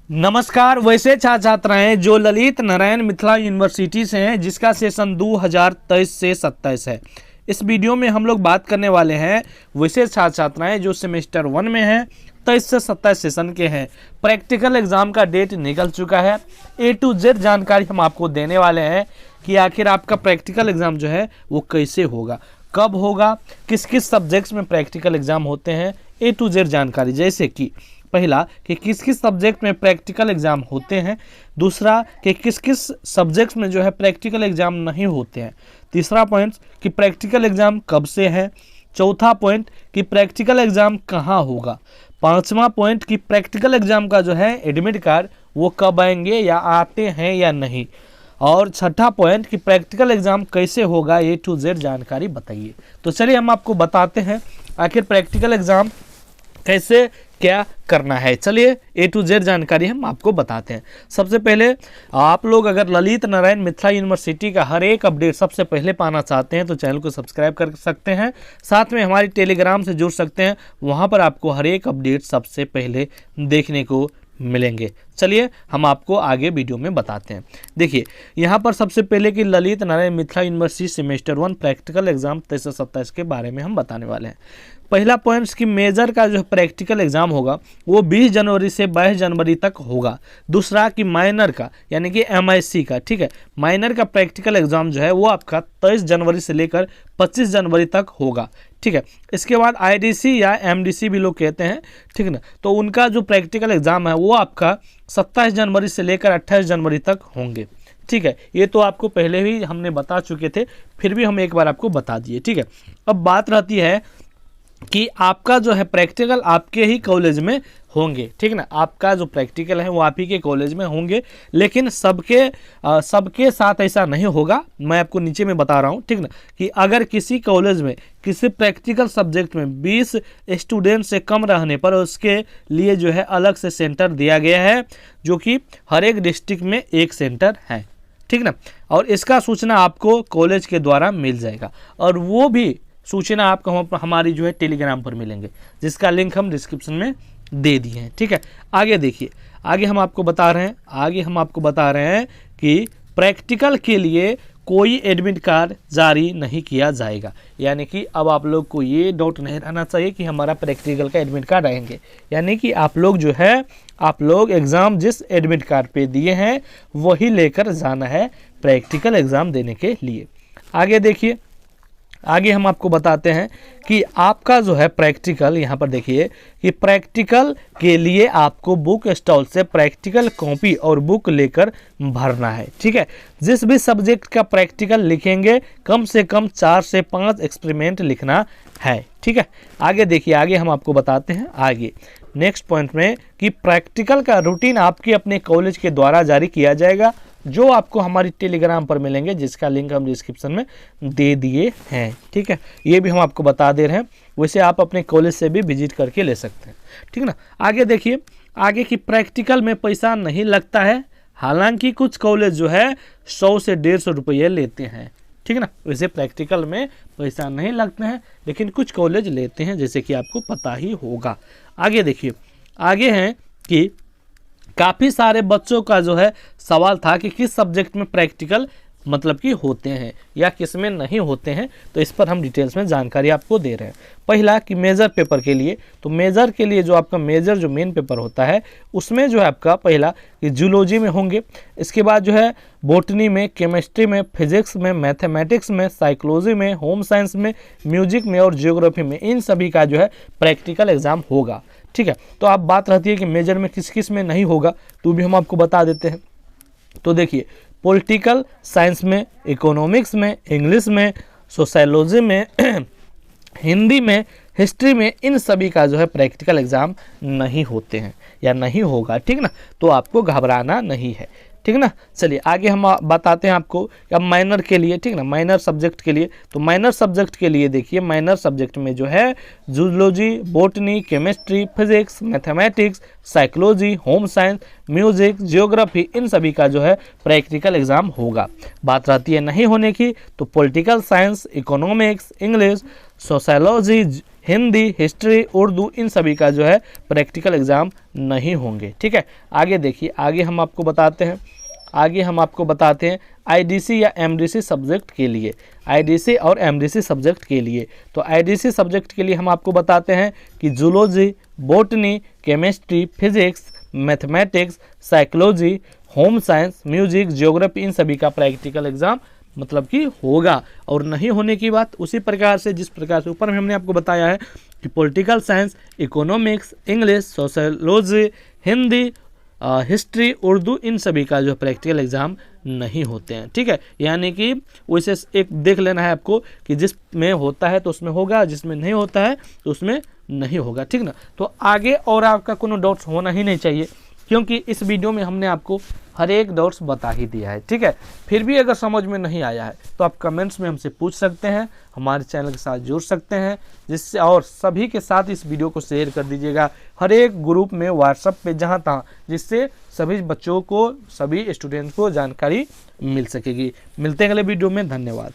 नमस्कार। वैसे छात्र छात्राएं जो ललित नारायण मिथिला यूनिवर्सिटी से हैं, जिसका सेशन 2023 से 27 है, इस वीडियो में हम लोग बात करने वाले हैं वैसे छात्र छात्राएं जो सेमेस्टर 1 में हैं, 23 से 27 सेशन के हैं। प्रैक्टिकल एग्जाम का डेट निकल चुका है। A to Z जानकारी हम आपको देने वाले हैं कि आखिर आपका प्रैक्टिकल एग्जाम जो है वो कैसे होगा, कब होगा, किस किस सब्जेक्ट्स में प्रैक्टिकल एग्जाम होते हैं, A to Z जानकारी। जैसे कि पहला कि किस किस सब्जेक्ट में प्रैक्टिकल एग्जाम होते हैं, दूसरा कि किस किस सब्जेक्ट्स में जो है प्रैक्टिकल एग्जाम नहीं होते हैं, तीसरा पॉइंट कि प्रैक्टिकल एग्जाम कब से है, चौथा पॉइंट कि प्रैक्टिकल एग्जाम कहाँ होगा, पांचवा पॉइंट कि प्रैक्टिकल एग्जाम का जो है एडमिट कार्ड वो कब आएंगे या आते हैं या नहीं, और छठा पॉइंट कि प्रैक्टिकल एग्जाम कैसे होगा, A to Z जानकारी बताइए। तो चलिए हम आपको बताते हैं आखिर प्रैक्टिकल एग्जाम कैसे क्या करना है। चलिए A to Z जानकारी हम आपको बताते हैं। सबसे पहले आप लोग अगर ललित नारायण मिथिला यूनिवर्सिटी का हर एक अपडेट सबसे पहले पाना चाहते हैं तो चैनल को सब्सक्राइब कर सकते हैं, साथ में हमारी टेलीग्राम से जुड़ सकते हैं, वहां पर आपको हर एक अपडेट सबसे पहले देखने को मिलेंगे। चलिए हम आपको आगे वीडियो में बताते हैं। देखिए यहाँ पर सबसे पहले कि Lalit Narayan Mithila university semester 1 practical exam 23 से 27 के बारे में हम बताने वाले हैं। पहला पॉइंट्स कि मेजर का जो प्रैक्टिकल एग्जाम होगा वो 20 जनवरी से 22 जनवरी तक होगा। दूसरा कि माइनर का यानी कि MIC का, ठीक है, माइनर का प्रैक्टिकल एग्जाम जो है वो आपका 23 जनवरी से लेकर 25 जनवरी तक होगा, ठीक है। इसके बाद IDC या MDC भी लोग कहते हैं, ठीक है ना, तो उनका जो प्रैक्टिकल एग्जाम है वो आपका 27 जनवरी से लेकर 28 जनवरी तक होंगे, ठीक है। ये तो आपको पहले ही हमने बता चुके थे, फिर भी हम एक बार आपको बता दिए, ठीक है। अब बात रहती है कि आपका जो है प्रैक्टिकल आपके ही कॉलेज में होंगे, ठीक ना, आपका जो प्रैक्टिकल है वो आप ही के कॉलेज में होंगे, लेकिन सबके साथ ऐसा नहीं होगा। मैं आपको नीचे में बता रहा हूँ, ठीक ना, कि अगर किसी कॉलेज में किसी प्रैक्टिकल सब्जेक्ट में 20 स्टूडेंट से कम रहने पर उसके लिए जो है अलग से सेंटर दिया गया है, जो कि हर एक डिस्ट्रिक्ट में एक सेंटर है, ठीक ना, और इसका सूचना आपको कॉलेज के द्वारा मिल जाएगा, और वो भी सूचना आपको हमारी जो है टेलीग्राम पर मिलेंगे, जिसका लिंक हम डिस्क्रिप्शन में दे दिए हैं, ठीक है। आगे देखिए, आगे हम आपको बता रहे हैं कि प्रैक्टिकल के लिए कोई एडमिट कार्ड जारी नहीं किया जाएगा। यानी कि अब आप लोग को ये डाउट नहीं रहना चाहिए कि हमारा प्रैक्टिकल का एडमिट कार्ड आएंगे, यानी कि आप लोग एग्ज़ाम जिस एडमिट कार्ड पे दिए हैं वही लेकर जाना है प्रैक्टिकल एग्ज़ाम देने के लिए। आगे देखिए, आगे हम आपको बताते हैं कि आपका जो है प्रैक्टिकल, यहाँ पर देखिए कि प्रैक्टिकल के लिए आपको बुक स्टॉल से प्रैक्टिकल कॉपी और बुक लेकर भरना है, ठीक है। जिस भी सब्जेक्ट का प्रैक्टिकल लिखेंगे कम से कम 4 से 5 एक्सपेरिमेंट लिखना है, ठीक है। आगे देखिए, आगे हम आपको बताते हैं आगे नेक्स्ट पॉइंट में कि प्रैक्टिकल का रूटीन आपके अपने कॉलेज के द्वारा जारी किया जाएगा, जो आपको हमारी टेलीग्राम पर मिलेंगे, जिसका लिंक हम डिस्क्रिप्शन में दे दिए हैं, ठीक है। ये भी हम आपको बता दे रहे हैं, वैसे आप अपने कॉलेज से भी विजिट करके ले सकते हैं, ठीक ना। आगे देखिए, आगे की प्रैक्टिकल में पैसा नहीं लगता है, हालांकि कुछ कॉलेज जो है 100 से 150 रुपये लेते हैं, ठीक ना। वैसे प्रैक्टिकल में पैसा नहीं लगते हैं, लेकिन कुछ कॉलेज लेते हैं, जैसे कि आपको पता ही होगा। आगे देखिए, आगे हैं कि काफ़ी सारे बच्चों का जो है सवाल था कि किस सब्जेक्ट में प्रैक्टिकल मतलब कि होते हैं या किस में नहीं होते हैं, तो इस पर हम डिटेल्स में जानकारी आपको दे रहे हैं। पहला कि मेजर पेपर के लिए, तो मेजर के लिए जो आपका मेजर जो मेन पेपर होता है उसमें जो है आपका पहला कि जूलॉजी में होंगे, इसके बाद जो है बॉटनी में, केमिस्ट्री में, फिजिक्स में, मैथमेटिक्स में, साइकोलॉजी में, होम साइंस में, म्यूजिक में और जियोग्राफी में, इन सभी का जो है प्रैक्टिकल एग्जाम होगा, ठीक है। तो आप बात रहती है कि मेजर में किस किस में नहीं होगा, तो भी हम आपको बता देते हैं। तो देखिए, पॉलिटिकल साइंस में, इकोनॉमिक्स में, इंग्लिश में, सोशियोलॉजी में, हिंदी में, हिस्ट्री में, इन सभी का जो है प्रैक्टिकल एग्ज़ाम नहीं होते हैं या नहीं होगा, ठीक ना। तो आपको घबराना नहीं है, ठीक ना। चलिए आगे हम बताते हैं आपको अब माइनर के लिए, ठीक ना, माइनर सब्जेक्ट के लिए। तो माइनर सब्जेक्ट के लिए देखिए, माइनर सब्जेक्ट में जो है zoology, botany, chemistry, physics, mathematics, psychology, home science, music, geography, इन सभी का जो है प्रैक्टिकल एग्जाम होगा। बात रहती है नहीं होने की, तो political science, economics, English, sociology, Hindi, history, Urdu, इन सभी का जो है प्रैक्टिकल एग्ज़ाम नहीं होंगे। ठीक है, आगे देखिए, आगे हम आपको बताते हैं आईडीसी या एमडीसी सब्जेक्ट के लिए, आईडीसी और एमडीसी सब्जेक्ट के लिए। तो आईडीसी सब्जेक्ट के लिए हम आपको बताते हैं कि zoology, botany, chemistry, physics, mathematics, psychology, home science, music, geography, इन सभी का प्रैक्टिकल एग्जाम मतलब कि होगा। और नहीं होने की बात उसी प्रकार से जिस प्रकार से ऊपर में हमने आपको बताया है कि political science, economics, English, sociology, Hindi, history, Urdu, इन सभी का जो प्रैक्टिकल एग्ज़ाम नहीं होते हैं। ठीक है, यानी कि वैसे एक देख लेना है आपको कि जिसमें होता है तो उसमें होगा, जिसमें नहीं होता है तो उसमें नहीं होगा। ठीक ना, तो आगे और आपका कोनो डाउट्स होना ही नहीं चाहिए, क्योंकि इस वीडियो में हमने आपको हर एक डाउट्स बता ही दिया है। ठीक है, फिर भी अगर समझ में नहीं आया है तो आप कमेंट्स में हमसे पूछ सकते हैं, हमारे चैनल के साथ जुड़ सकते हैं, जिससे और सभी के साथ इस वीडियो को शेयर कर दीजिएगा हर एक ग्रुप में, व्हाट्सएप पे, जहाँ तहाँ, जिससे सभी बच्चों को, सभी स्टूडेंट्स को जानकारी मिल सकेगी। मिलते हैं अगले वीडियो में, धन्यवाद।